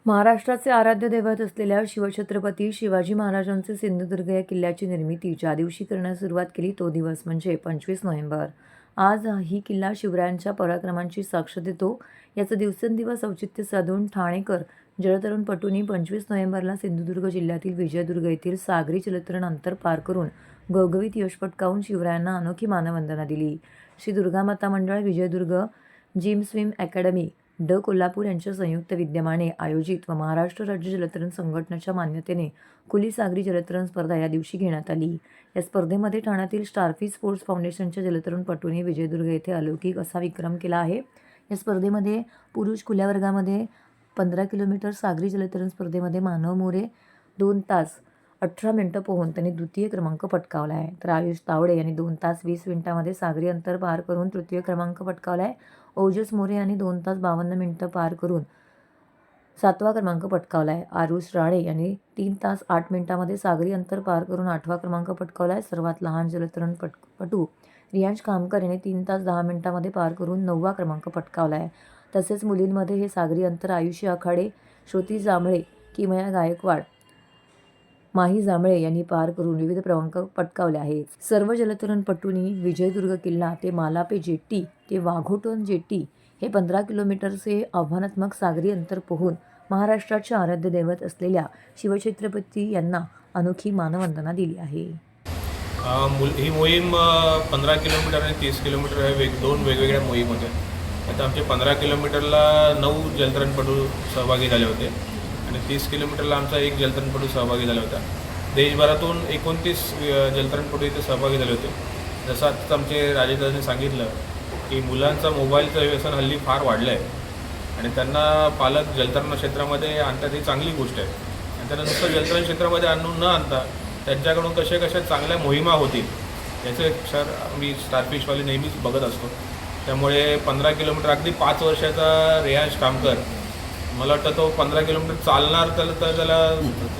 महाराष्ट्राचे आराध्य दैवत असलेल्या शिवछत्रपती शिवाजी महाराजांचे सिंधुदुर्ग या किल्ल्याची निर्मिती ज्या दिवशी करण्यास सुरुवात केली तो दिवस म्हणजे 25 नोव्हेंबर. आज ही किल्ला शिवरायांच्या पराक्रमांची साक्ष देतो. याचं दिवसेंदिवस औचित्य साधून ठाणेकर जलतरणपटूंनी 25 नोव्हेंबरला सिंधुदुर्ग जिल्ह्यातील विजयदुर्ग येथील सागरी जलतरण अंतर पार करून घवघवीत यश पटकावून शिवरायांना अनोखी मानवंदना दिली. श्री दुर्गामाता मंडळ Vijaydurg, gym swim academy Kolhapur यांच्या संयुक्त विद्यमाने आयोजित व महाराष्ट्र राज्य जलतरण संघटनेच्या मान्यतेने खुली सागरी जलतरण स्पर्धा या दिवशी घेण्यात आली. या स्पर्धेमध्ये ठाण्यातील स्टारफिश स्पोर्ट्स फाउंडेशनच्या जलतरणपटूंनी विजयदुर्ग येथे अलौकिक असा विक्रम केला आहे. या स्पर्धेमध्ये पुरुष खुल्या वर्गामध्ये 15 किलोमीटर सागरी जलतरण स्पर्धेमध्ये मानव मोरे 2 तास 18 मिनिटं पोहून त्यांनी द्वितीय क्रमांक पटकावला आहे. तर आयुष तावडे यांनी 2 तास 20 मिनिटांमध्ये सागरी अंतर पार करून तृतीय क्रमांक पटकावला आहे. ओजस मोरे यांनी 2 तास 52 मिनिटं पार करून 7वा क्रमांक पटकावला आहे. आरुष राणे यांनी 3 तास 8 मिनिटांमध्ये सागरी अंतर पार करून 8वा क्रमांक पटकावला आहे. सर्वात लहान जलतरणपटू रियांश कामकर यांनी 3 तास 10 मिनिटांमध्ये पार करून 9वा क्रमांक पटकावला आहे. तसेच मुलींमध्ये हे सागरी अंतर आयुषी आखाडे, श्रुती जांभळे, किमया गायकवाड, माही जांभळे यांनी पार करून विविध क्रमांक पटकावले आहेत. सर्व जलतरणपटूंनी विजयदुर्ग किल्ला ते मालापे जेट्टी ते वाघोटन जेट्टी हे 15 किलोमीटरचे आव्हानात्मक सागरी अंतर पोहून महाराष्ट्राचे आराध्य दैवत असलेल्या शिवछत्रपती यांना अनोखी मानवंदना दिली आहे. ही मोहीम 15 किलोमीटर आणि 30 किलोमीटर हे दोन वेगवेगळ्या मोहीम होत्या. आता आमचे 15 किलोमीटरला 9 जलतरणपटू सहभागी झाले होते आणि 30 किलोमीटरला आमचा 1 जलतरणपटू सहभागी झाला होता. देशभरातून 29 जलतरणपटू इथे सहभागी झाले होते. जसं आता आमचे राजेदादांनी सांगितलं की मुलांचा मोबाईलचं व्यसन हल्ली फार वाढलं आहे आणि त्यांना पालक जलतरण क्षेत्रामध्ये आणतात ही चांगली गोष्ट आहे. आणि त्यांना नुसतं जलतरण क्षेत्रामध्ये आणून न आणता त्यांच्याकडून कशा चांगल्या मोहिमा होतील याचं क्षर आम्ही स्टारफिशवाले नेहमीच बघत असतो. त्यामुळे 15 किलोमीटर अगदी 5 वर्षाचा रेयांश कामकर, मला वाटतं तो 15 किलोमीटर चालणार तर त्याला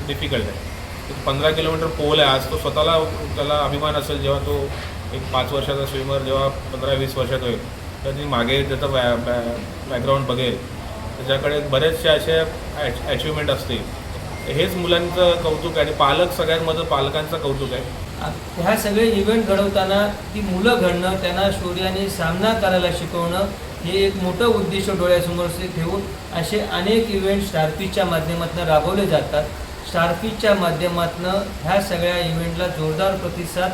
डिफिकल्ट आहे. 15 किलोमीटर पोहला आहे. आज तो स्वतःला त्याला अभिमान असेल जेव्हा तो एक 5 वर्षाचा स्विमर जेव्हा 15-20 वर्षात होईल तर ती मागे त्याचा बॅकग्राऊंड बघेल, त्याच्याकडे बरेचसे असे अचिव्हमेंट असतील. हेच मुलांचं कौतुक आहे आणि पालक सगळ्यात महत्त्वाचं पालकांचं कौतुक आहे. ह्या सगळे इव्हेंट घडवताना ती मुलं घडणं, त्यांना शौर्याने सामना करायला शिकवणं हे एक मोठं उद्दिष्ट डोळ्यासमोर ठेवून असे अनेक इव्हेंट स्टारफिशच्या माध्यमातून राबवले जातात. स्टारफिशच्या माध्यमातून ह्या सगळ्या इव्हेंटला जोरदार प्रतिसाद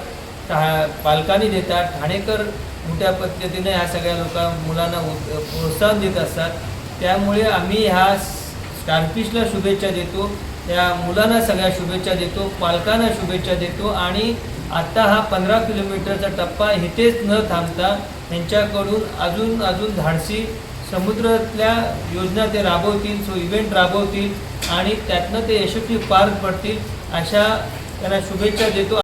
पालकांनी देतात. ठाणेकर मोठ्या पद्धतीने ह्या सगळ्या मुलांना प्रोत्साहन देत असतात. त्यामुळे आम्ही ह्या स्टारफिशला शुभेच्छा देतो, त्या मुलांना सगळ्या शुभेच्छा देतो, पालकांना शुभेच्छा देतो आणि आत्ता हा 15 किलोमीटरचा टप्पा इथेच न थांबता त्यांच्याकडून अजून धाडसी समुद्रातल्या योजना ते राबवतील, इव्हेंट राबवतील आणि त्यातनं ते यशस्वी पार पडतील अशा त्यांना शुभेच्छा देतो.